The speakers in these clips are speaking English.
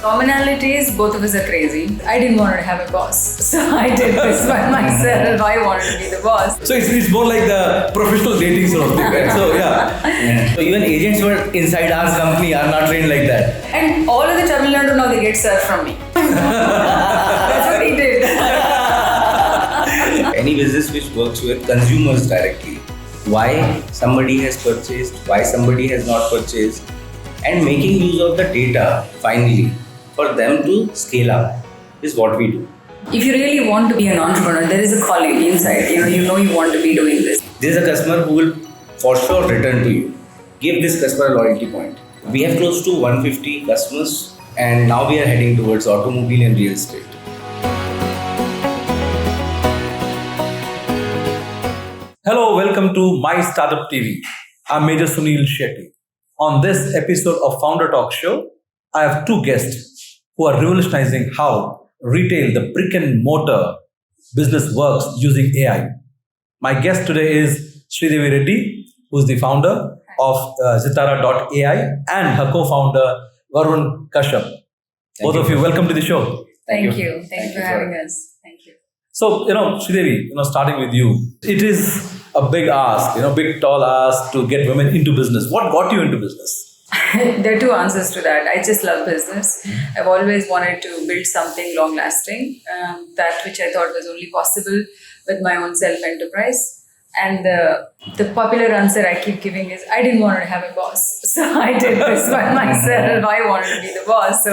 Commonalities, both of us are crazy. I didn't want to have a boss, so I did this by myself. I wanted to be the boss. So it's more like the professional dating sort of thing, right? So yeah. So even agents who are inside our company are not trained like that. And all of the Tamil Nadu now they get served from me. That's what he did. Any business which works with consumers directly, why somebody has purchased, why somebody has not purchased, and making use of the data finally for them to scale up is what we do. If you really want to be an entrepreneur, there is a calling inside. You know you want to be doing this. There is a customer who will for sure return to you. Give this customer a loyalty point. We have close to 150 customers and now we are heading towards automobile and real estate. Hello, welcome to MyStartup TV. I'm Major Sunil Shetty. On this episode of Founder Talk Show, I have two guests who are revolutionizing how retail, the brick and mortar business works using AI. My guest today is Sridevi Reddy, who is the founder of Zitara.ai and her co-founder Varun Kashyap. Both of you, welcome to the show. Thank you. Thank you for having us. Thank you. So, Sridevi, starting with you, it is a big ask, big tall ask to get women into business. What got you into business? There are two answers to that. I just love business. I've always wanted to build something long lasting, that which I thought was only possible with my own self-enterprise. And the popular answer I keep giving is, I didn't want to have a boss. So I did this by myself. I wanted to be the boss. So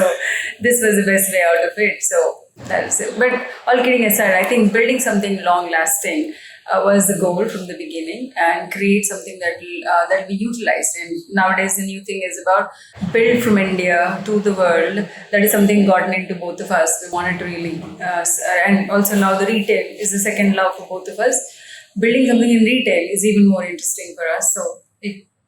this was the best way out of it. So that's it. But all kidding aside, I think building something long lasting was the goal from the beginning, and create something that will be utilized. And nowadays the new thing is about build from India to the world. That is something gotten into both of us. We wanted to really, and also now the retail is the second love for both of us. Building something in retail is even more interesting for us. So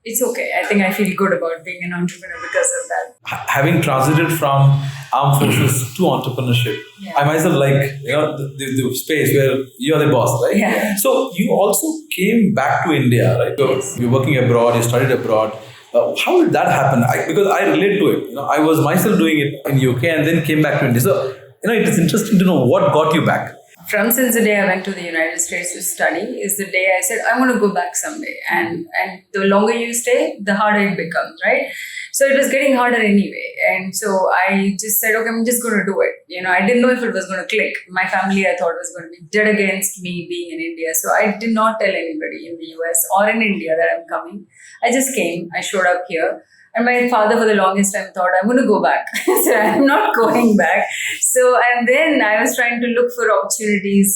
it's okay. I think I feel good about being an entrepreneur because of that. Having transited from armed forces to entrepreneurship, I myself like the space where you're the boss, right? Yeah. So you also came back to India, right? Yes. You're working abroad, you studied abroad. How did that happen? Because I relate to it. I was myself doing it in UK and then came back to India. So it is interesting to know what got you back. Since the day I went to the United States to study is the day I said, I want to go back someday. And the longer you stay, the harder it becomes, right? So it was getting harder anyway. And so I just said, okay, I'm just going to do it. I didn't know if it was going to click. My family, I thought, was going to be dead against me being in India. So I did not tell anybody in the US or in India that I'm coming. I just came. I showed up here. And my father, for the longest time, thought, I'm going to go back. So I'm not going back. So, and then I was trying to look for opportunities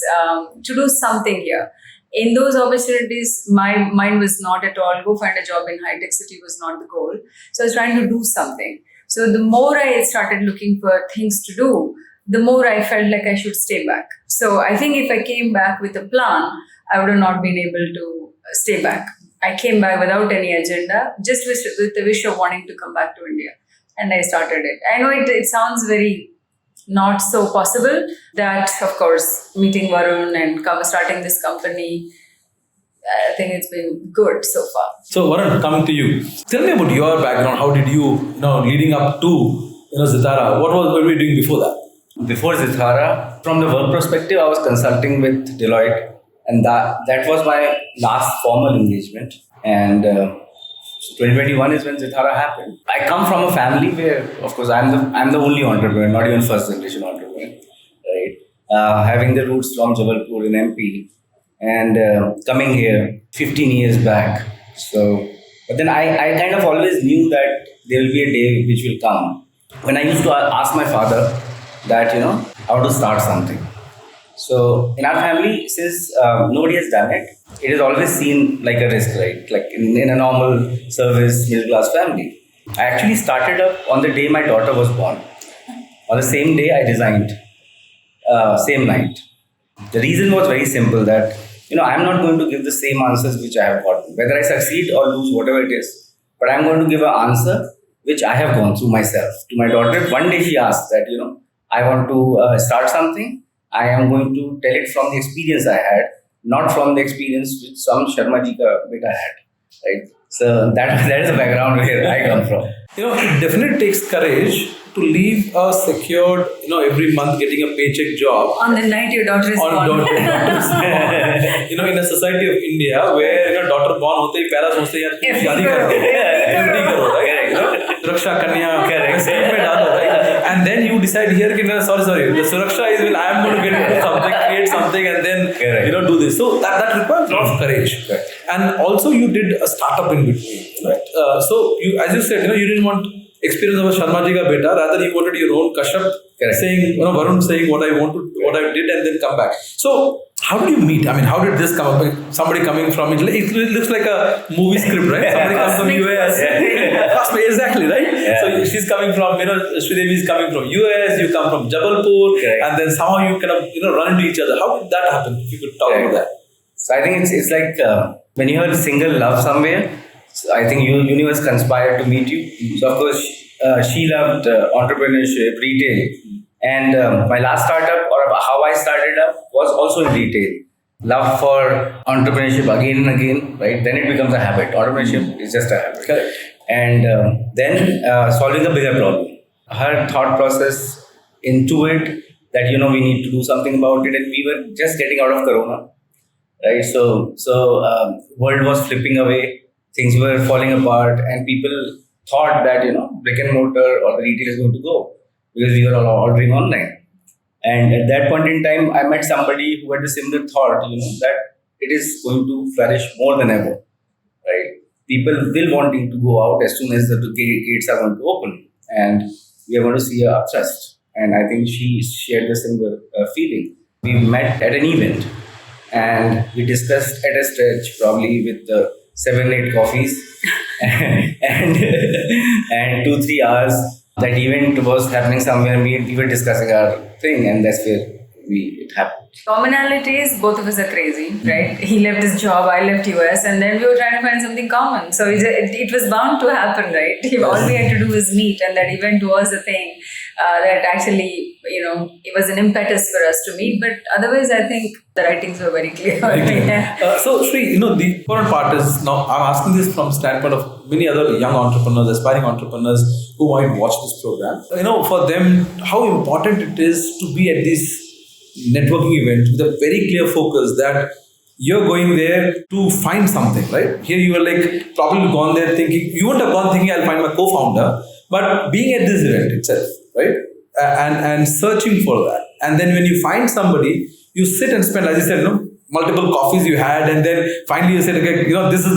to do something here. In those opportunities, my mind was not at all, go find a job in high-tech city was not the goal. So I was trying to do something. So the more I started looking for things to do, the more I felt like I should stay back. So I think if I came back with a plan, I would have not been able to stay back. I came back without any agenda, just with the wish of wanting to come back to India. And I started it. I know it sounds very not so possible that, of course, meeting Varun and starting this company, I think it's been good so far. So Varun, coming to you. Tell me about your background. How did you, leading up to, Zitara, what were we doing before that? Before Zithara, from the work perspective, I was consulting with Deloitte. And that was my last formal engagement. And 2021 is when Zitara happened. I come from a family where, of course, I'm the only entrepreneur, not even first generation entrepreneur, right? Having the roots from Jabalpur in MP and coming here 15 years back. So, but then I kind of always knew that there will be a day which will come when I used to ask my father that, I want to start something. So in our family, since nobody has done it, it is always seen like a risk, right? Like in a normal service, middle class family. I actually started up on the day my daughter was born. On the same day, I resigned. Same night. The reason was very simple that, I'm not going to give the same answers which I have gotten. Whether I succeed or lose, whatever it is. But I'm going to give an answer which I have gone through myself. To my daughter, one day she asked that, I want to start something. I am going to tell it from the experience I had, not from the experience which some Sharma ji ka beta had. right? So that is the background where I come from. It definitely takes courage to leave a secured, every month getting a paycheck job. On the night your daughter is On born. daughter's born. In a society of India where daughter born होते ही पहला सोचते हैं यार शादी कर दो, FD करो, right? Suraksha Kanya, scheme में डालो, right? And then you decide here कि sorry, the Suraksha is when I am going to get into something, create something, and then do this. So that requires a lot of courage. And also you did a startup in between, right? So you, as you said, you didn't want experience of a Sharma ji ka beta, rather you wanted your own Kashyap saying, Varun saying what I did and then come back. So how did you meet? I mean, how did this come up? Somebody coming from it looks like a movie script, right? Somebody comes from US. Exactly, right? Yeah. So she's coming from, Sridevi is coming from US, you come from Jabalpur, and then somehow you kind of, run into each other. How did that happen? If you could talk about that. So I think it's like when you have a single love somewhere, so I think universe conspired to meet you. So of course, she loved entrepreneurship, retail, and my last startup or how I started up was also in retail. Love for entrepreneurship again and again, right? Then it becomes a habit. Entrepreneurship is just a habit. Correct. And then solving a bigger problem. Her thought process into it that we need to do something about it, and we were just getting out of Corona, right? So world was flipping away. Things were falling apart, and people thought that brick and mortar or the retail is going to go because we were all ordering online. And at that point in time, I met somebody who had the similar thought, that it is going to flourish more than ever, right? People will wanting to go out as soon as the gates are going to open, and we are going to see a upthrust. And I think she shared the similar feeling. We met at an event, and we discussed at a stretch, probably with 7-8 coffees and 2-3 hours. That event was happening somewhere. We were discussing our thing, and that's where it happened. Commonalities, both of us are crazy, right? He left his job, I left US, and then we were trying to find something common. So it was bound to happen, right? All we had to do was meet, and that event was a thing that actually, it was an impetus for us to meet. But otherwise, I think the writings were very clear. So, Sri, the important part is, now I'm asking this from the standpoint of many other young entrepreneurs, aspiring entrepreneurs who might watch this program. For them, how important it is to be at this networking event with a very clear focus that you're going there to find something, right? Here you were like probably gone there thinking, you wouldn't have gone thinking I'll find my co-founder, but being at this event itself, right? And searching for that. And then when you find somebody, you sit and spend, as you said, multiple coffees you had, and then finally you said, okay, this is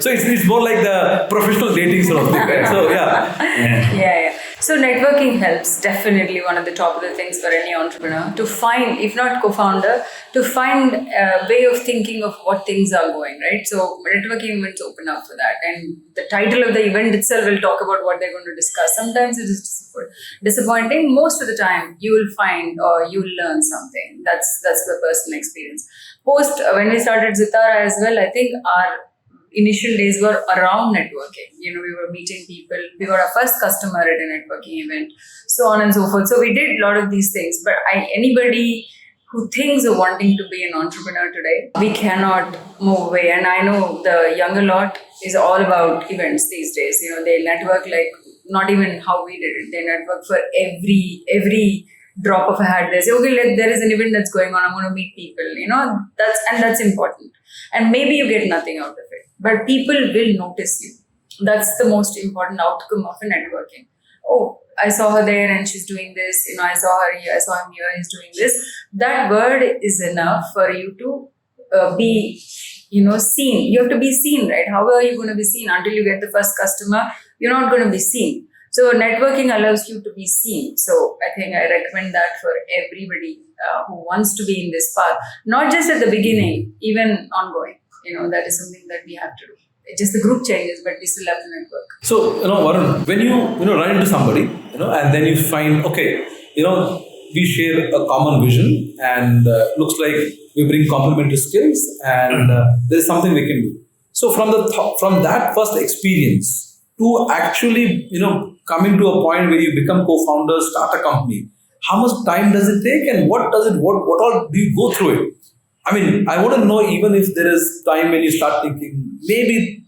so it's more like the professional dating sort of thing, right? So yeah. So networking helps, definitely one of the top of the things for any entrepreneur to find, if not co-founder, to find a way of thinking of what things are going, right? So networking events open up for that, and the title of the event itself will talk about what they're going to discuss. Sometimes it is disappointing. Most of the time you will find or you will learn something. That's the personal experience. When we started Zitara as well, I think our initial days were around networking. We were meeting people. We were our first customer at a networking event, so on and so forth. So we did a lot of these things. But anybody who thinks of wanting to be an entrepreneur today, we cannot move away. And I know the younger lot is all about events these days. They network like not even how we did it. They network for every drop of a hat. They say, okay, there is an event that's going on. I'm going to meet people. That's important. And maybe you get nothing out of it, but people will notice you. That's the most important outcome of a networking. Oh, I saw her there and she's doing this. I saw her here. I saw him here. He's doing this. That word is enough for you to be, seen. You have to be seen, right? How are you going to be seen? Until you get the first customer, you're not going to be seen. So networking allows you to be seen. So I think I recommend that for everybody who wants to be in this path, not just at the beginning, even ongoing. That is something that we have to do. It's just the group changes, but we still have to network. So, Varun, when you run into somebody, and then you find, okay, we share a common vision, and looks like we bring complementary skills, and there's something we can do. So from that first experience to actually, coming to a point where you become co-founder, start a company, how much time does it take, and what all do you go through it? I mean, I want to know, even if there is time when you start thinking, maybe,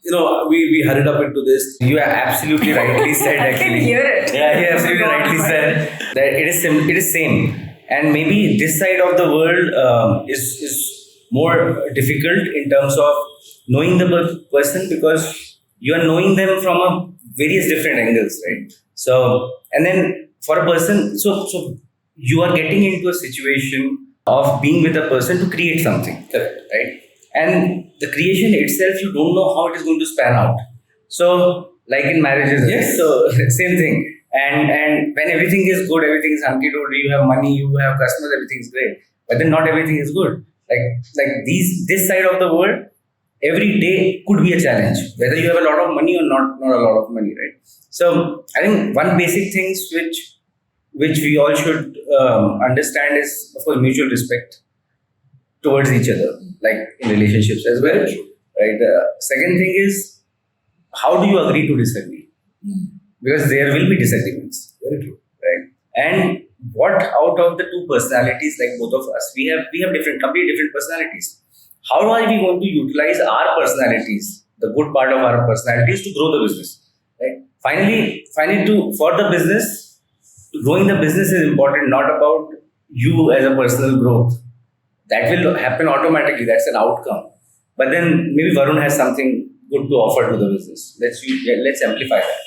we hurried up into this. You are absolutely rightly said. I Actually, can hear it. Yeah, you absolutely rightly said that it is same, and maybe this side of the world is more difficult in terms of knowing the person, because you are knowing them from a various different angles, right? So, and then for a person, so you are getting into a situation of being with a person to create something, right? And the creation itself, you don't know how it is going to span out. So, like in marriages, Yes. so same thing. And when everything is good, everything is hunky dory, you have money, you have customers, everything is great. But then not everything is good. Like this side of the world, every day could be a challenge, whether you have a lot of money or not a lot of money, right? So I think one basic things which we all should understand is, of course, mutual respect towards each other, like in relationships as well, right? The second thing is, how do you agree to disagree? Because there will be disagreements, very true, right? And what out of the two personalities, like both of us, we have completely different personalities. How are we going to utilize our personalities, the good part of our personalities, to grow the business, right? Finally, for the business, growing the business is important, not about you as a personal growth. That will happen automatically. That's an outcome. But then maybe Varun has something good to offer to the business. Let's amplify that.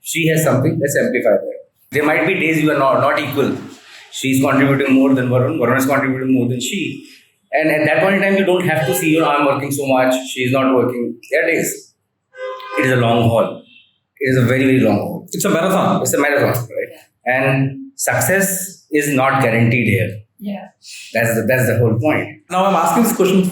She has something. Let's amplify that. There might be days you are not equal. She's contributing more than Varun. Varun is contributing more than she. And at that point in time, you don't have to see, I'm working so much, she's not working. There it is. It is a long haul. It is a very, very long haul. It's a marathon. It's a marathon, right? And success is not guaranteed here. Yeah. That's the whole point. Now I'm asking this question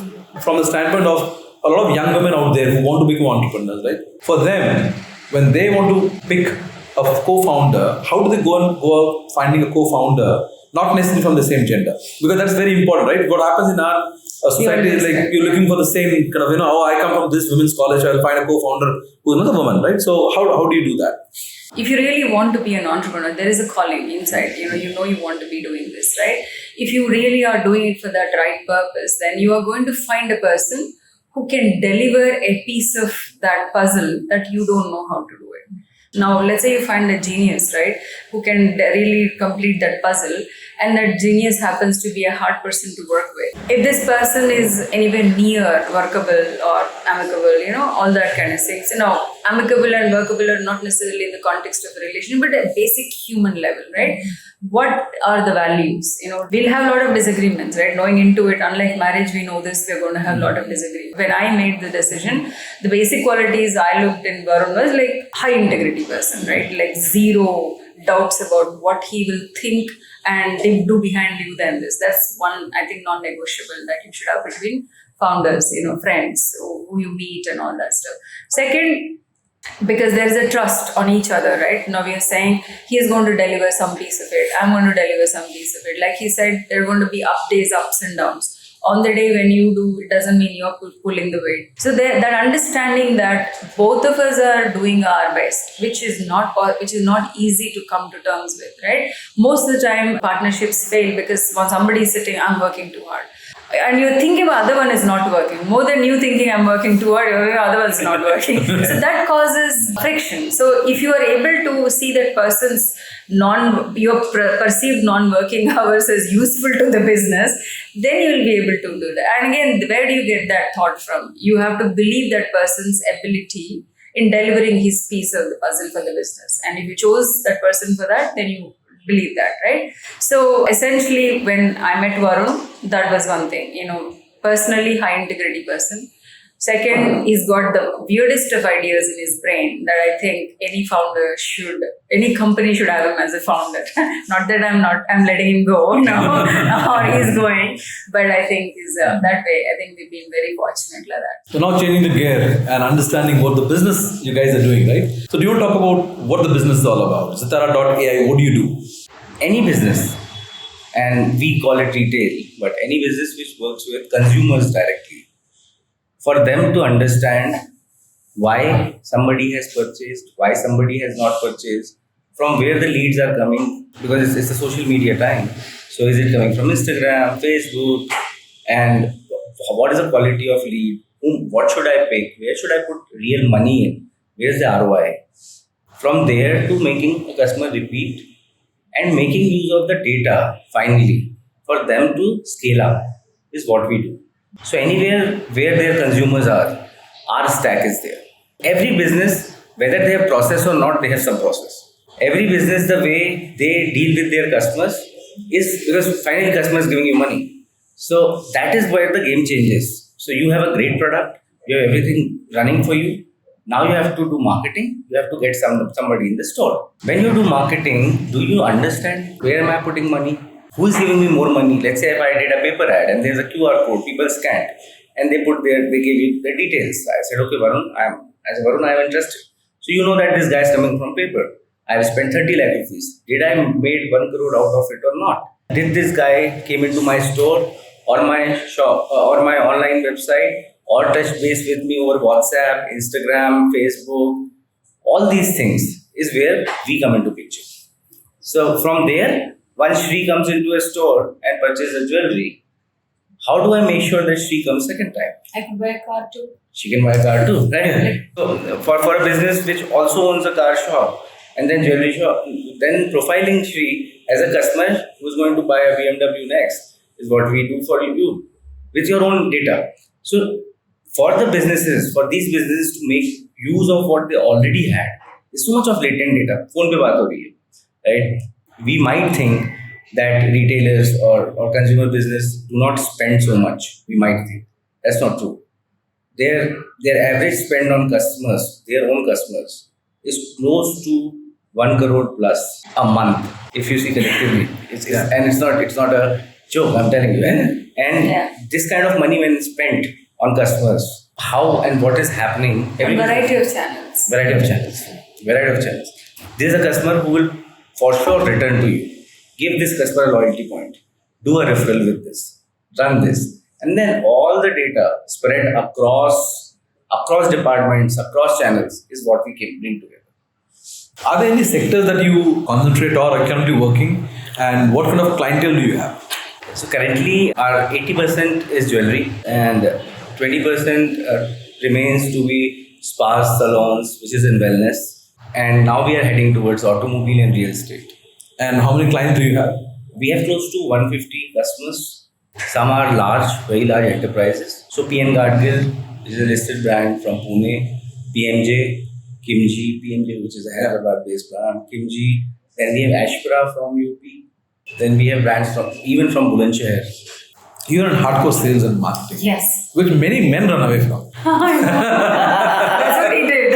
from the standpoint of a lot of young women out there who want to become entrepreneurs, right? For them, when they want to pick a co-founder, how do they go out finding a co-founder, not necessarily from the same gender? Because that's very important, right? What happens in our society is like you're looking for the same kind of, I come from this women's college, I'll find a co-founder who's another woman, right? So how do you do that? If you really want to be an entrepreneur, there is a calling inside. You want to be doing this, right? If you really are doing it for that right purpose, then you are going to find a person who can deliver a piece of that puzzle that you don't know how to do it. Now, let's say you find a genius, right, who can really complete that puzzle, and that genius happens to be a hard person to work with. If this person is anywhere near workable or amicable, all that kind of things. Amicable and workable are not necessarily in the context of a relationship, but at a basic human level, right? What are the values? We'll have a lot of disagreements, right? Going into it, unlike marriage, we know this, we're going to have a lot of disagreements. When I made the decision, the basic qualities I looked in Varun was like high integrity person, right? Like zero doubts about what he will think and do behind you than this. That's one, I think, non-negotiable that you should have between founders, friends who you meet and all that stuff. Second, because there is a trust on each other, right? Now we are saying he is going to deliver some piece of it, I'm going to deliver some piece of it. Like he said, there are going to be ups and downs. On the day when you do, it doesn't mean you're pulling the weight. So that understanding that both of us are doing our best, which is not easy to come to terms with, right? Most of the time, partnerships fail because when somebody is sitting, I'm working too hard. And you're thinking the other one is not working. More than you thinking I'm working too hard, the other one's not working. So that causes friction. So if you are able to see that person's your perceived non-working hours as useful to the business, then you'll be able to do that. And again, where do you get that thought from? You have to believe that person's ability in delivering his piece of the puzzle for the business. And if you chose that person for that, then you believe that, right? So essentially, when I met Varun, that was one thing, personally high integrity person. Second, he's got the weirdest of ideas in his brain that I think any company should have him as a founder. Not that I'm letting him go now, or he's going, but I think he's that way. I think we've been very fortunate like that. So now changing the gear and understanding what the business you guys are doing, right? So do you want to talk about what the business is all about? Zitara.ai, what do you do? Any business, and we call it retail, but any business which works with consumers directly, for them to understand why somebody has purchased, why somebody has not purchased, from where the leads are coming, because it's a social media time. So is it coming from Instagram, Facebook, and what is the quality of lead? what should I pick? Where should I put real money in? Where's the ROI? From there to making a customer repeat and making use of the data finally for them to scale up is what we do. So anywhere where their consumers are, our stack is there. Every business, whether they have process or not, they have some process. Every business, the way they deal with their customers is because finally customer is giving you money. So that is where the game changes. So you have a great product, you have everything running for you. Now you have to do marketing. You have to get somebody in the store. When you do marketing, do you understand where am I putting money? Who is giving me more money? Let's say if I did a paper ad and there's a QR code, people scanned and they give you the details. I said, okay, Varun, I am interested. So you know that this guy is coming from paper. I have spent 30 lakh rupees. Did I made 1 crore out of it or not? Did this guy came into my store or my shop or my online website or touch base with me over WhatsApp, Instagram, Facebook? All these things is where we come into picture. So from there, once Shri comes into a store and purchases a jewellery, how do I make sure that Shri comes second time? I can buy a car too. She can buy a car too, right? So for a business which also owns a car shop and then jewelry shop, then profiling Shri as a customer who's going to buy a BMW next is what we do for you with your own data. So for the businesses, for these businesses to make use of what they already had, there's so much of latent data. Phone pe baat ho rahi hai, right? We might think that retailers or consumer business do not spend so much. We might think that's not true. Their average spend on customers, their own customers, is close to 1 crore plus a month. If you see collectively, and it's not a joke. I'm telling you, and this kind of money when spent on customers, how and what is happening? Variety of channels. Variety of channels. There's a customer who will for sure return to you. Give this customer a loyalty point. Do a referral with this. Run this. And then all the data spread across departments, across channels is what we can bring together. Are there any sectors that you concentrate or are currently working, and what kind of clientele do you have? So currently our 80% is jewelry and 20% remains to be spas, salons, which is in wellness. And now we are heading towards automobile and real estate. And how many clients do you have? We have close to 150 customers. Some are very large enterprises. So PN Gadgil is a listed brand from Pune. PMJ, PMJ, which is a Hyderabad-based brand. Kimji. Then we have Ashpura from UP. Then we have brands even from Bulandshahr. You're in hardcore sales and marketing. Yes. Which many men run away from. That's what he did.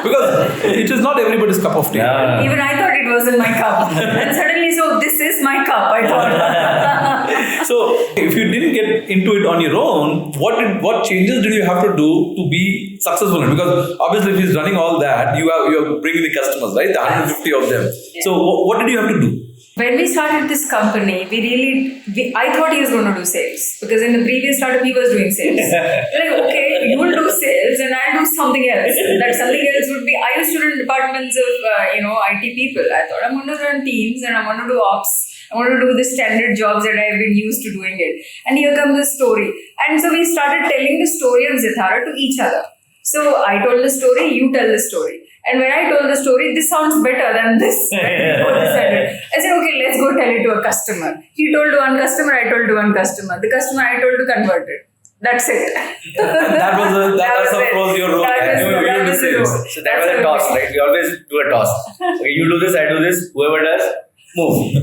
Because it is not everybody's cup of tea. Yeah. Even I thought it wasn't my cup. And suddenly, so this is my cup, I thought. So, if you didn't get into it on your own, what changes did you have to do to be successful? Because obviously, if he's running all that, you're bringing the customers, right? The 150 of them. Yeah. So, what did you have to do? When we started this company, I thought he was going to do sales because in the previous startup he was doing sales. Like, okay, you will do sales and I'll do something else. That something else would be, I used to run departments of, IT people. I thought I'm going to run teams and I'm going to do ops. I want to do the standard jobs that I've been used to doing it. And here comes the story. And so we started telling the story of Zithara to each other. So I told the story, you tell the story. And when I told the story, this sounds better than this. I said, okay, let's go tell it to a customer. He told to one customer, I told to one customer. The customer I told to convert it. That's it. That was your role. You do sales. So that was a toss, right? We always do a toss. Okay, you do this, I do this. Whoever does, move.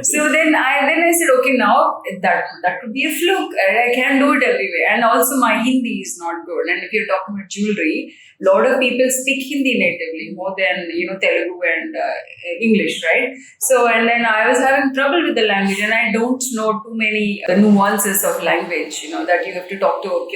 So then I said, okay, now that could be a fluke. I can do it everywhere. And also my Hindi is not good. And if you're talking about jewelry, a lot of people speak Hindi natively more than Telugu and English, right? So and then I was having trouble with the language, and I don't know too many the nuances of language. That you have to talk to a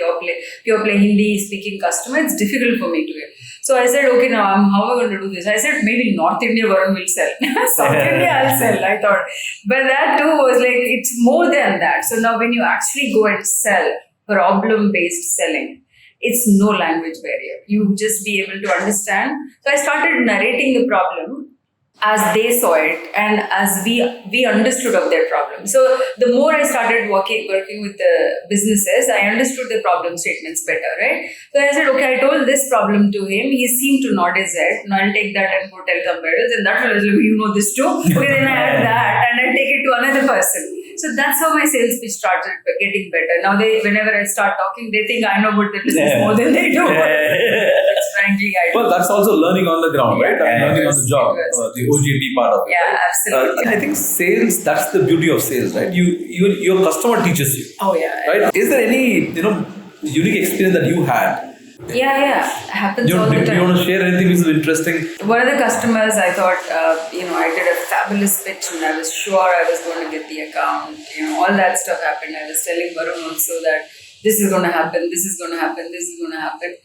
pure play Hindi speaking customer. It's difficult for me to get. So I said, okay, now how am I going to do this? I said, maybe North India Varun will sell. South India I'll sell, I thought. But that too was like, it's more than that. So now when you actually go and sell problem-based selling, it's no language barrier. You just be able to understand. So I started narrating the problem as they saw it and as we understood of their problem. So the more I started working with the businesses, I understood the problem statements better, right? So I said, okay, I told this problem to him. He seemed to nod his head. Now I'll take that and go tell somebody else. And that was like, you know this too. Okay, then I add that and I take it to another person. So that's how my sales pitch started getting better. Now whenever I start talking, they think I know about the business more than they do. It's frankly, I do. Well, that's also learning on the ground, right? Learning on the job, the OJT part of it. Yeah, absolutely. I think sales, that's the beauty of sales, right? Your customer teaches you. Oh yeah. Right? Is there any, unique experience that you had? Yeah. Happens all the Do time. you want to share anything which is interesting? One of the customers, I thought, I did a fabulous pitch and I was sure I was going to get the account. All that stuff happened. I was telling Varun also that this is going to happen, this is going to happen, this is going to happen.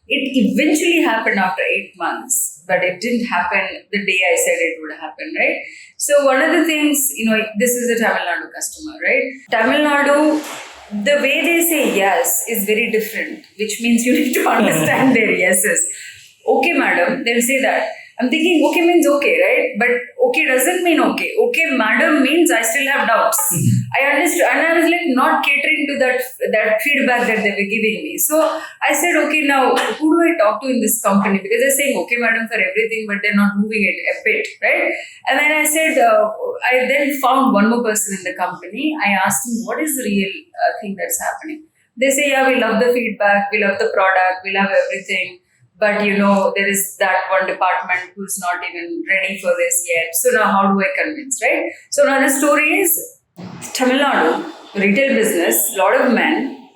It eventually happened after 8 months, but it didn't happen the day I said it would happen, right? So one of the things, this is a Tamil Nadu customer, right? Tamil Nadu, the way they say yes is very different, which means you need to understand their yeses. Okay, madam, they'll say that. I'm thinking okay means okay, right? But okay doesn't mean okay. Okay, madam means I still have doubts. I understood, and I was like not catering to that feedback that they were giving me. So I said, okay, now who do I talk to in this company? Because they're saying okay, madam, for everything, but they're not moving it a bit, right? And then I said, I then found one more person in the company. I asked him, what is the real thing that's happening? They say, yeah, we love the feedback, we love the product, we love everything. But there is that one department who's not even ready for this yet. So now how do I convince, right? So now the story is Tamil Nadu, retail business, a lot of men,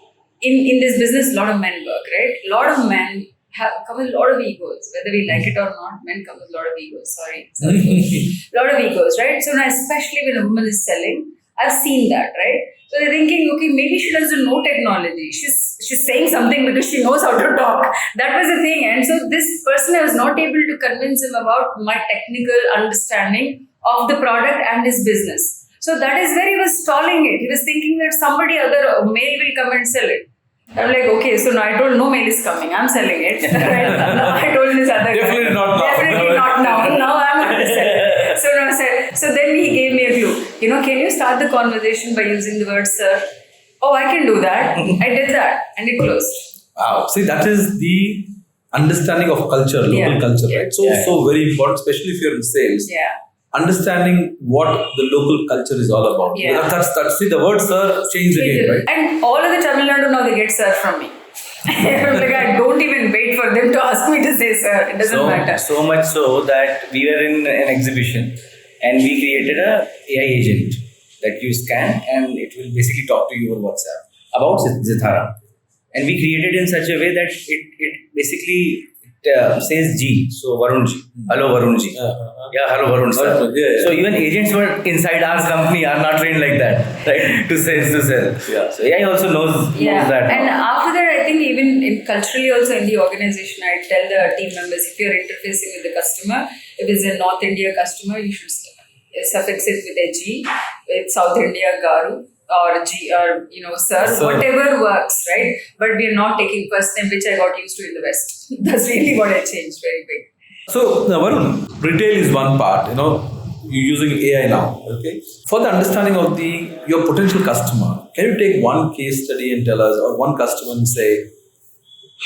in this business, a lot of men work, right? A lot of men come with a lot of egos, whether we like it or not, men come with a lot of egos, sorry. A lot of egos, right? So now especially when a woman is selling, I've seen that, right? So they're thinking, okay, maybe she doesn't know technology. She's saying something because she knows how to talk. That was the thing. And so this person, I was not able to convince him about my technical understanding of the product and his business. So that is where he was stalling it. He was thinking that somebody other male will come and sell it. I'm like, okay, so now I told no mail is coming. I'm selling it. Right? Now I told this other guy. Definitely not now. Definitely not now. Now I'm going to sell it. So then he gave me a clue. Can you start the conversation by using the word sir? Oh, I can do that. I did that. And it closed. Wow. See, that is the understanding of culture, local culture, right? So very important, especially if you're in sales. Yeah. Understanding what the local culture is all about. Yeah. That's see, the word sir changed again, right? And all of the Tamil Nadu now they get sir from me. Like I don't even wait for them to ask me to say sir. It doesn't matter. So much so that we were in an exhibition and we created a AI agent that you scan and it will basically talk to you over WhatsApp about Zithara. And we created in such a way that it basically says G. So Varun Ji. Hello Varun Ji. Yeah, hello Varun sir. Yeah. So even agents were inside our company are not trained like that, right? To sell. Yeah. So AI also knows that. And after that, I think even culturally also in the organization, I tell the team members, if you're interfacing with the customer, if it's a North India customer, you should suffix it with a G. With South India, Garu. Or G, or sir, whatever works, right? But we are not taking first name, which I got used to in the West. That's really what I changed very big. So, Varun, retail is one part, you're using AI now, okay? For the understanding of your potential customer, can you take one case study and tell us, or one customer and say,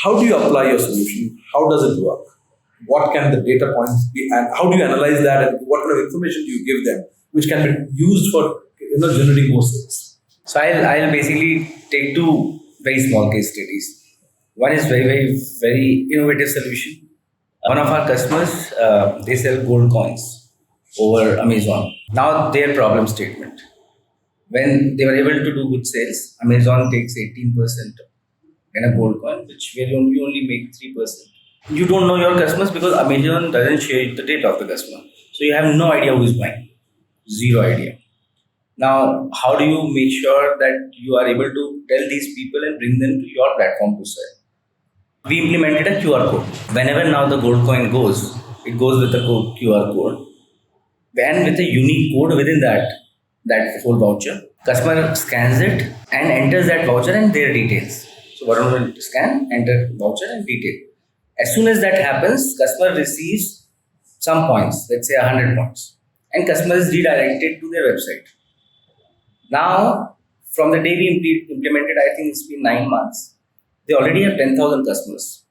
how do you apply your solution? How does it work? What can the data points be, and how do you analyze that, and what kind of information do you give them, which can be used for generating more sales? So I'll basically take two very small case studies. One is very, very, very innovative solution. One of our customers, they sell gold coins over Amazon. Now their problem statement. When they were able to do good sales, Amazon takes 18% in a gold coin, which will only make 3%. You don't know your customers because Amazon doesn't share the data of the customer. So you have no idea who is buying. Zero idea. Now, how do you make sure that you are able to tell these people and bring them to your platform to sell? We implemented a QR code. Whenever now the gold coin goes, it goes with a QR code. And with a unique code within that whole voucher, customer scans it and enters that voucher and their details. So Varun will scan, enter voucher and detail. As soon as that happens, customer receives some points, let's say 100 points, and customer is redirected to their website. Now, from the day we implemented, I think it's been 9 months, they already have 10,000 customers.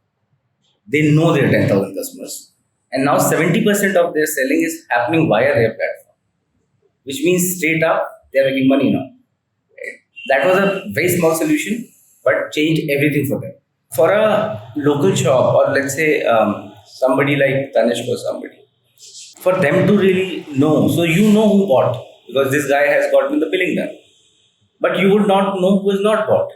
They know their 10,000 customers. And now 70% of their selling is happening via their platform, which means straight up, they are making money now. That was a very small solution, but changed everything for them. For a local shop, or let's say somebody like Tanishq or somebody, for them to really know, so you know who bought, because this guy has gotten the billing done. But you would not know who is not bought.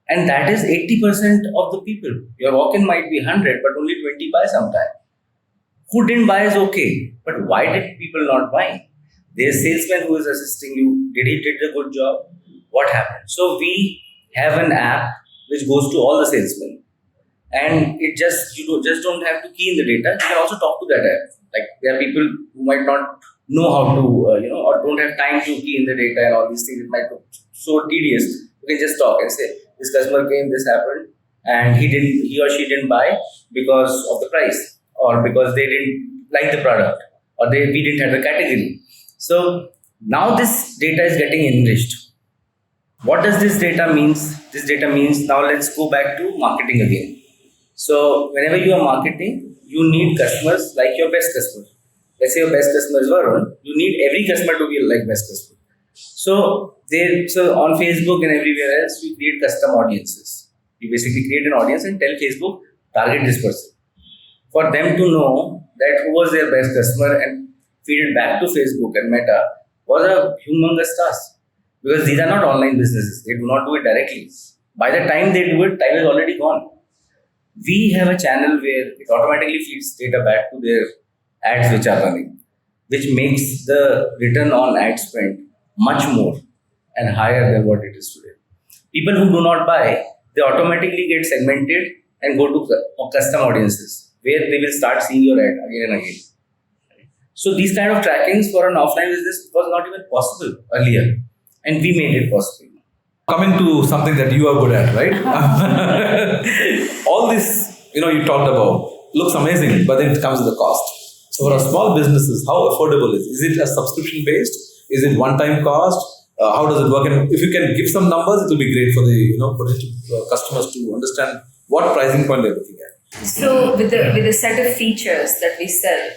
And that is 80% of the people. Your walk-in might be 100, but only 20 buy sometime. Who didn't buy is okay, but why did people not buy? There's salesman who is assisting you. Did he did a good job? What happened? So we have an app which goes to all the salesmen, and it just just don't have to key in the data. You can also talk to that app. Like there are people who might not know how to or don't have time to key in the data and all these things. It might be so tedious. You can just talk and say, this customer came, this happened, and he or she didn't buy because of the price, or because they didn't like the product, or we didn't have the category. So now this data is getting enriched. What does this data means? This data means, now let's go back to marketing again. So whenever you are marketing, you need customers like your best customer. Let's say your best customer is Varun. You need every customer to be like best customer. So on Facebook and everywhere else, you create custom audiences. You basically create an audience and tell Facebook, target this person. For them to know that who was their best customer and feed it back to Facebook and Meta was a humongous task. Because these are not online businesses. They do not do it directly. By the time they do it, time is already gone. We have a channel where it automatically feeds data back to their ads which are running, which makes the return on ad spend much more and higher than what it is today. People who do not buy, they automatically get segmented and go to custom audiences where they will start seeing your ad again and again. So these kind of trackings for an offline business was not even possible earlier, and we made it possible. Coming to something that you are good at, right? All this, you talked about looks amazing, but then it comes with a cost. So for a small businesses, how affordable is it? Is it a subscription based? Is it one-time cost? How does it work? And if you can give some numbers, it will be great for the potential customers to understand what pricing point they're looking at. So with the set of features that we sell,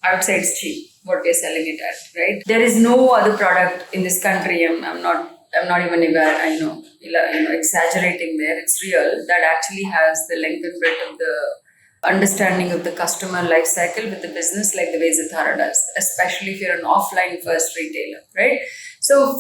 I would say it's cheap what we're selling it at, right? There is no other product in this country. I'm not even exaggerating there. It's real, that actually has the length and breadth of the understanding of the customer life cycle with the business like the way Zitara does, especially if you're an offline first retailer, right? So of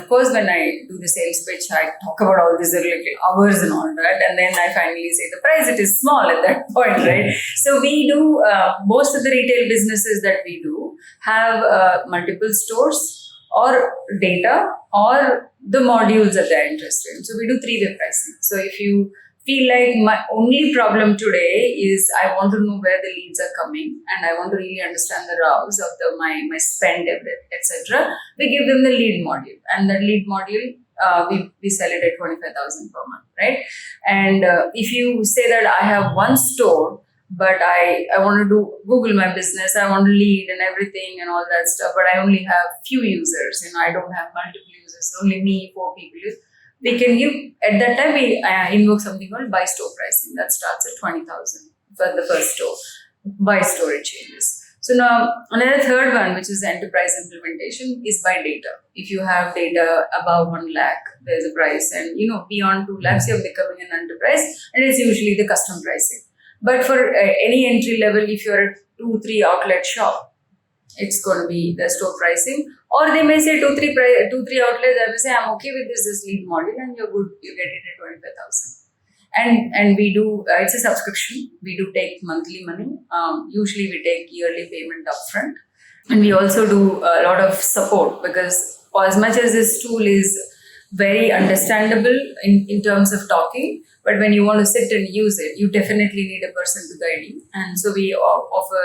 course, when I do the sales pitch, I talk about all these little hours and all that, and then I finally say the price, it is small at that point, right? So we do, most of the retail businesses that we do have multiple stores or data or the modules that they're interested in. So we do 3-way pricing. So if you feel like my only problem today is I want to know where the leads are coming and I want to really understand the ROAS of my spend, etc., we give them the lead module, and that lead module we sell it at 25,000 per month, right? And if you say that I have one store, but I want to do Google My Business, I want to lead and everything and all that stuff, but I only have few users, I don't have multiple users, only me, 4 people. We can give, at that time, we invoke something called by store pricing. That starts at 20,000 for the first store. By store it changes. So now, another third one, which is enterprise implementation, is by data. If you have data above 1 lakh, there's a price. And, beyond 2 lakhs, you're becoming an enterprise. And it's usually the custom pricing. But for any entry level, if you're a 2-3 outlet shop, it's going to be the store pricing. Or they may say 2-3 outlets, I will say, I'm okay with this lead module, and you're good, you get it at 25,000. And we do, it's a subscription. We do take monthly money. Usually we take yearly payment upfront. And we also do a lot of support, because as much as this tool is very understandable in terms of talking, but when you want to sit and use it, you definitely need a person to guide you. And so we offer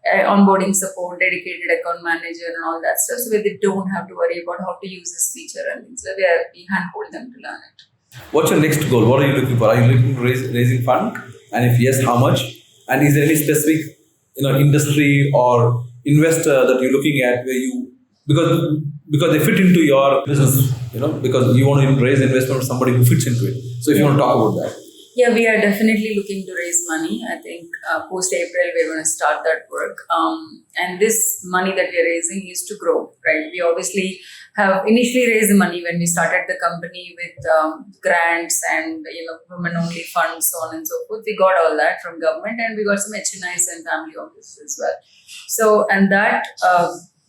onboarding support, dedicated account manager and all that stuff, so that they don't have to worry about how to use this feature and things. So we handhold them to learn it. What's your next goal? What are you looking for? Are you looking for raising fund? And if yes, how much? And is there any specific industry or investor that you're looking at where you because they fit into your business, because you want to raise investment from somebody who fits into it. So if you want to talk about that. Yeah, we are definitely looking to raise money. I think post-April, we're going to start that work. And this money that we're raising is to grow, right? We obviously have initially raised the money when we started the company with grants and, women-only funds, so on and so forth. We got all that from government, and we got some HNIs and family offices as well. So, and that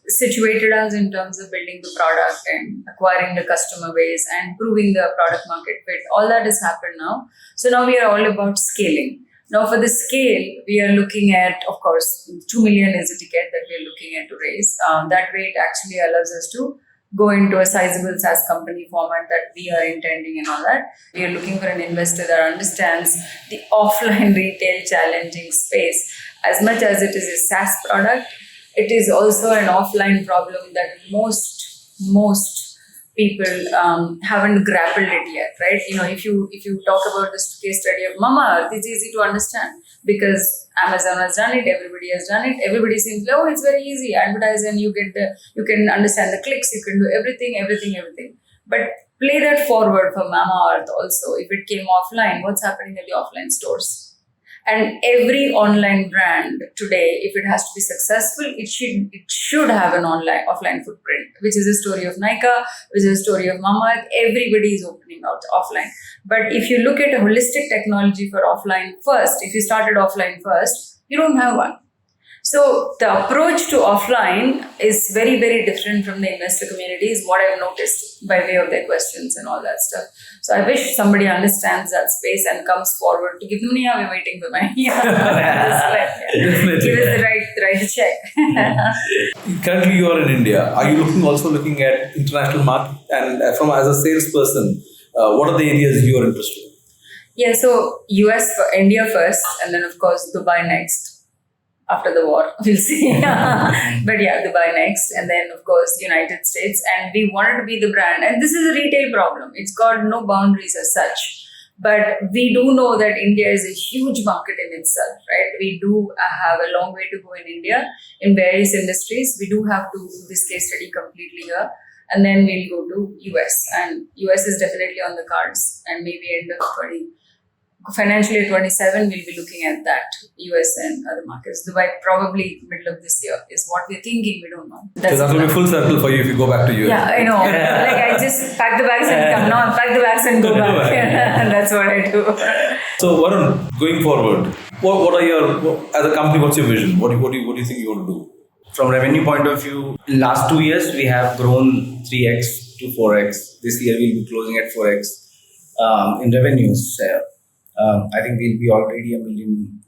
situated us in terms of building the product and acquiring the customer base and proving the product market fit. All that has happened now. So now we are all about scaling. Now for the scale, we are looking at, of course, 2 million is a ticket that we are looking at to raise. That way it actually allows us to go into a sizable SaaS company format that we are intending and all that. We are looking for an investor that understands the offline retail challenging space. As much as it is a SaaS product, it is also an offline problem that most people haven't grappled it yet, right? If you talk about this case study of Mama, it's easy to understand because Amazon has done it, everybody has done it. Everybody seems, it's very easy. Advertise and you can understand the clicks, you can do everything. But play that forward for Mama Earth also. If it came offline, what's happening at the offline stores? And every online brand today, if it has to be successful, it should have an offline footprint, which is the story of Nykaa, which is the story of Mamaearth. Everybody is opening out offline. But if you look at a holistic technology for offline first, if you started offline first, you don't have one. So the approach to offline is very, very different from the investor community is what I've noticed by way of their questions and all that stuff. So I wish somebody understands that space and comes forward to give money. We're waiting for money. Give us the right check. Currently you are in India. Are you looking at international market? And as a salesperson, what are the areas you are interested in? Yeah, so India first, and then of course Dubai next. After the war, we'll see. But yeah, Dubai next, and then of course United States. And we wanted to be the brand, and this is a retail problem. It's got no boundaries as such. But we do know that India is a huge market in itself, right? We do have a long way to go in India in various industries. We do have to do this case study completely here, and then we'll go to US. And US is definitely on the cards, and maybe end of financial year 27, we'll be looking at that, US and other markets. Dubai probably middle of this year is what we're thinking. We don't know. So that will be full circle for you if you go back to US. Yeah, I know. I just pack the bags and come. No, pack the bags and go back. And that's what I do. So Varun, going forward, what are as a company, what's your vision? What do you think you want to do? From revenue point of view, in last 2 years, we have grown 3x to 4x. This year, we'll be closing at 4x in revenues. I think we'll be already $1 million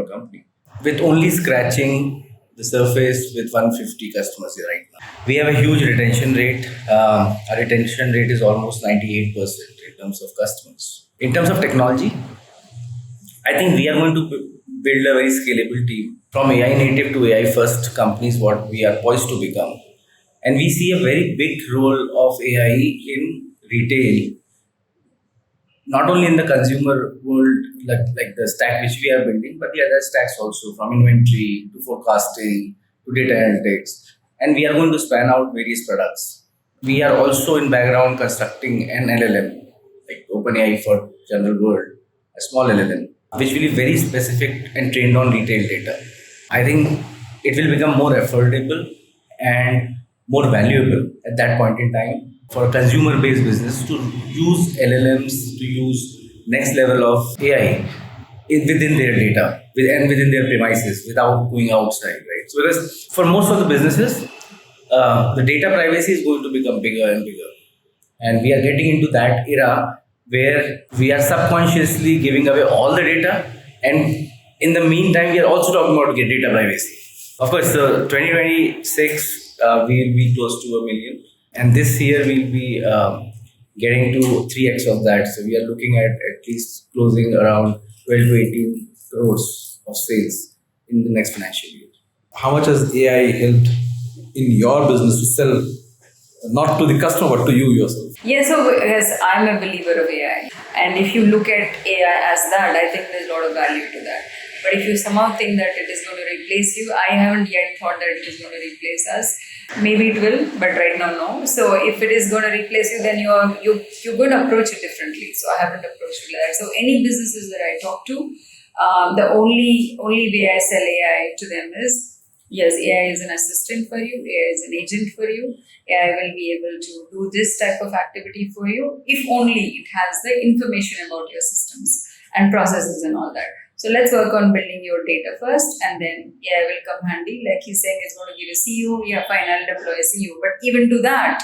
company with only scratching the surface with 150 customers here right now. We have a huge retention rate. Our retention rate is almost 98% in terms of customers. In terms of technology, I think we are going to build a very scalable team from AI native to AI first companies, what we are poised to become. And we see a very big role of AI in retail. Not only in the consumer world, like the stack which we are building, but the other stacks also, from inventory to forecasting to data analytics. And we are going to span out various products. We are also in background constructing an LLM, like OpenAI for general world, a small LLM, which will be very specific and trained on retail data. I think it will become more affordable and more valuable at that point in time for consumer-based business to use LLMs, to use next level of AI within their data and within their premises without going outside, right? So because for most of the businesses, the data privacy is going to become bigger and bigger. And we are getting into that era where we are subconsciously giving away all the data, and in the meantime, we are also talking about data privacy. Of course, 2026, we will be close to 1 million. And this year we'll be getting to 3x of that. So we are looking at least closing around 12 to 18 crores of sales in the next financial year. How much has AI helped in your business to sell, not to the customer, but to you yourself? Yeah, so yes, I'm a believer of AI. And if you look at AI as that, I think there's a lot of value to that. But if you somehow think that it is going to replace you, I haven't yet thought that it is going to replace us. Maybe it will, but right now, no. So if it is going to replace you, then you're going to approach it differently. So I haven't approached it like that. So any businesses that I talk to, the only way I sell AI to them is, yes, AI is an assistant for you, AI is an agent for you, AI will be able to do this type of activity for you if only it has the information about your systems and processes and all that. So let's work on building your data first, and then AI will come handy. Like he's saying, it's going to give a CEO. Yeah, fine, I'll deploy a CEO. But even to that,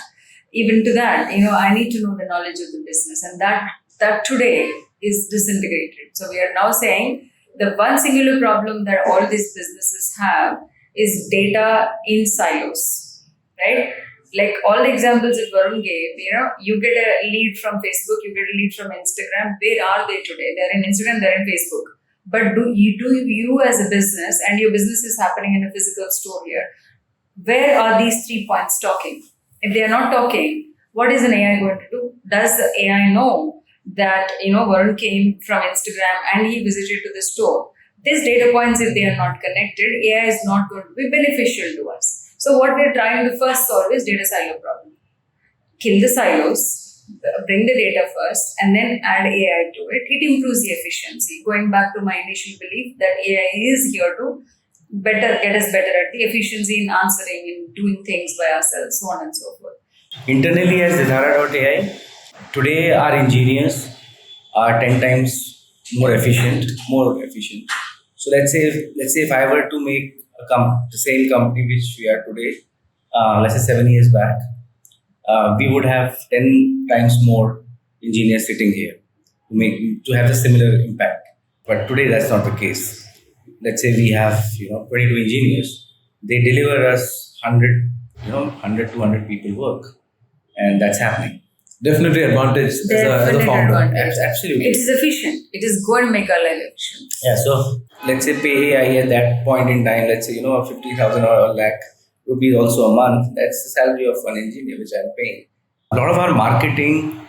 I need to know the knowledge of the business, and that today is disintegrated. So we are now saying the one singular problem that all these businesses have is data in silos, right? Like all the examples that Varun gave, you get a lead from Facebook, you get a lead from Instagram. Where are they today? They're in Instagram, they're in Facebook. But do you as a business, and your business is happening in a physical store here, where are these 3 points talking? If they are not talking, what is an AI going to do? Does the AI know that, Varun came from Instagram and he visited to the store? These data points, if they are not connected, AI is not going to be beneficial to us. So what we're trying to first solve is data silo problem. Kill the silos, bring the data first, and then add AI to it. It improves the efficiency. Going back to my initial belief that AI is here to get us better at the efficiency in answering and doing things by ourselves, so on and so forth. Internally as Zitara.ai, today our engineers are 10 times more efficient. So let's say if I were to make the same company which we are today, let's say 7 years back, we would have 10 times more engineers sitting here to have a similar impact. But today that's not the case. Let's say we have 22 engineers. They deliver us 100 people work, and that's happening. Definitely advantage as a founder. Absolutely. It is efficient. It is going to make our life efficient. Yeah, so let's say pay AI at that point in time, let's say, 50,000 or a lakh rupees also a month. That's the salary of an engineer, which I'm paying. A lot of our marketing,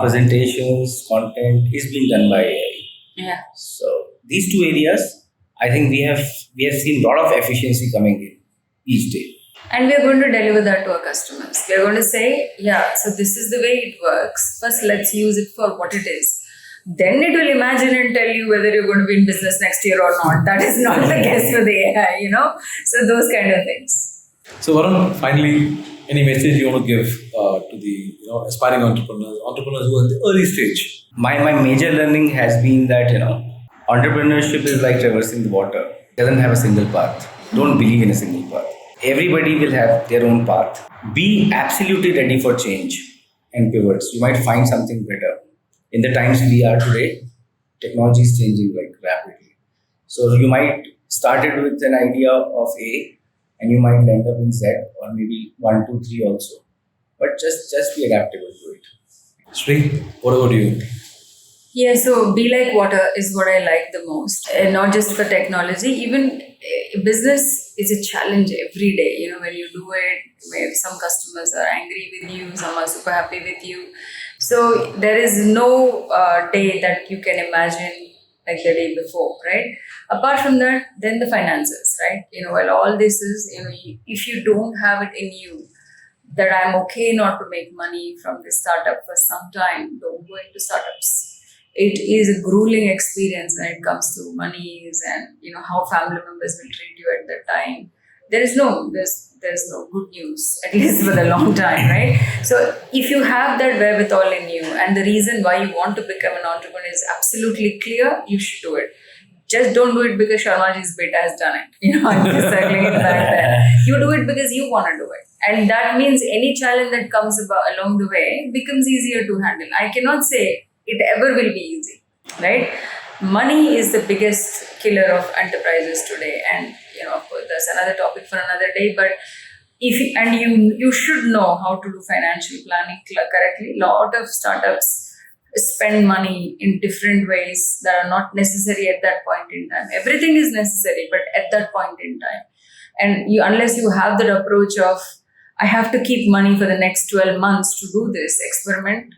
presentations, content is being done by AI. Yeah. So these two areas, I think we have seen a lot of efficiency coming in each day. And we are going to deliver that to our customers. We are going to say, yeah, so this is the way it works. First, let's use it for what it is. Then it will imagine and tell you whether you're going to be in business next year or not. That is not the case for the AI, So those kind of things. So Varun, finally, any message you want to give to the aspiring entrepreneurs who are in the early stage? My major learning has been that entrepreneurship is like traversing the water. It doesn't have a single path. Don't believe in a single path. Everybody will have their own path. Be absolutely ready for change and pivots. You might find something better. In the times we are today, technology is changing rapidly. So you might started with an idea of A, and you might end up in Z, or maybe 1, 2, 3 also. But just be adaptable to it. Sri, what about you? Yeah, so be like water is what I like the most. And not just for technology, even business is a challenge every day. When you do it, where some customers are angry with you, some are super happy with you. So there is no day that you can imagine like the day before, right? Apart from that, then the finances, right? While all this is, if you don't have it in you, that I'm okay not to make money from this startup for some time, don't go into startups. It is a grueling experience when it comes to monies and how family members will treat you at that time. There's no good news, at least for the long time, right? So if you have that wherewithal in you, and the reason why you want to become an entrepreneur is absolutely clear, you should do it. Just don't do it because Sharmaji's beta has done it. I'm just circling it back there. You do it because you want to do it. And that means any challenge that comes along the way becomes easier to handle. I cannot say it ever will be easy, right? Money is the biggest killer of enterprises today, and of course that's another topic for another day. But you should know how to do financial planning correctly. A lot of startups spend money in different ways that are not necessary at that point in time. Everything is necessary, but at that point in time, and unless you have that approach of I have to keep money for the next 12 months to do this experiment,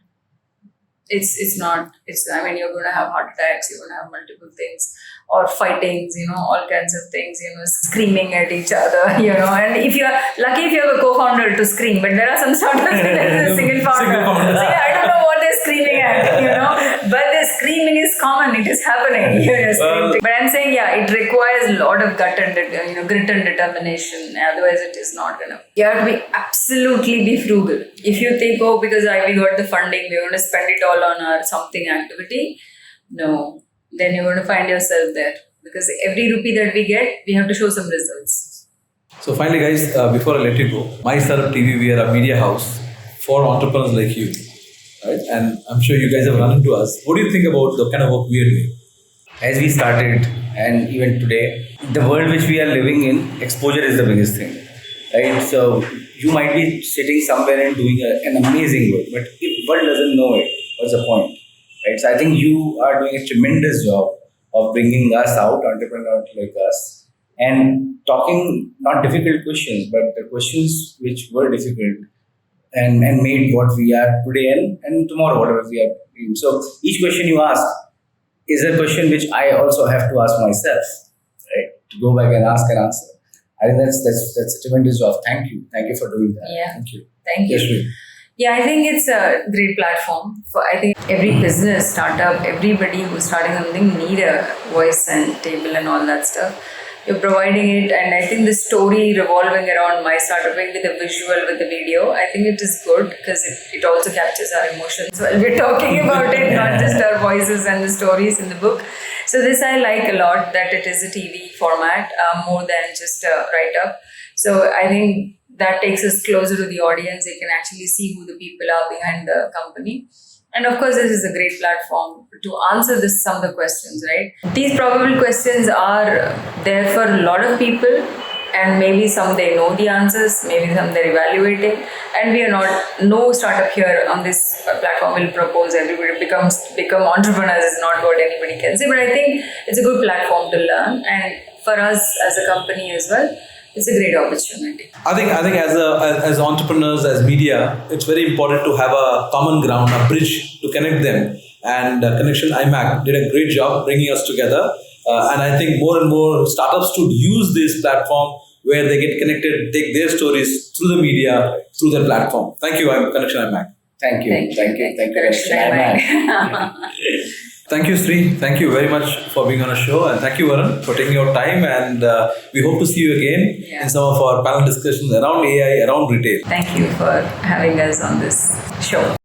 it's not. You're going to have heart attacks. You're going to have multiple things, or fightings. All kinds of things. Screaming at each other. And if you're lucky, if you have a co-founder to scream, but there are some startups that there's a single founder. So I don't know what they're screaming at. But the screaming is common. It is happening. But I'm saying, it requires a lot of grit and determination. Otherwise, it is not gonna. You have to be absolutely be frugal. If you think, because we got the funding, we're going to spend it all on our something activity. No, then you're going to find yourself there, because every rupee that we get, we have to show some results. So finally, guys, before I let you go, MyStartup TV, we are a media house for entrepreneurs like you, right? And I'm sure you guys have run into us. What do you think about the kind of work we are doing? As we started, and even today, the world which we are living in, exposure is the biggest thing, right? So you might be sitting somewhere and doing an amazing work, but if world doesn't know it, what's the point, right? So I think you are doing a tremendous job of bringing us out, entrepreneurs like us, and talking not difficult questions, but the questions which were difficult and made what we are today and tomorrow, whatever we are doing. So each question you ask is a question which I also have to ask myself, right? To go back and ask and answer. I think that's a tremendous job. Thank you for doing that. Yeah. Thank you. Thank you. Yes, Sri. Yeah, I think it's a great platform for, I think, every business, startup, everybody who's starting something need a voice and table and all that stuff. You're providing it, and I think the story revolving around MyStartup with the visual, with the video, I think it is good because it also captures our emotions while we're talking about it, not just our voices and the stories in the book. So this I like a lot, that it is a TV format more than just a write-up. So I think that takes us closer to the audience. They can actually see who the people are behind the company. And of course, this is a great platform to answer some of the questions, right? These probable questions are there for a lot of people, and maybe some they know the answers, maybe some they're evaluating. And we are no startup here on this platform will propose everybody become entrepreneurs is not what anybody can say. But I think it's a good platform to learn, and for us as a company as well, it's a great opportunity. I think as entrepreneurs, as media, it's very important to have a common ground, a bridge to connect them. And Connection IMAC did a great job bringing us together. And I think more and more startups should use this platform where they get connected, take their stories through the media, through their platform. Thank you, Connection IMAC. Thank you, Connection IMAC. Thank you, Sri. Thank you very much for being on a show. And thank you, Varun, for taking your time. And we hope to see you again in some of our panel discussions around AI, around retail. Thank you for having us on this show.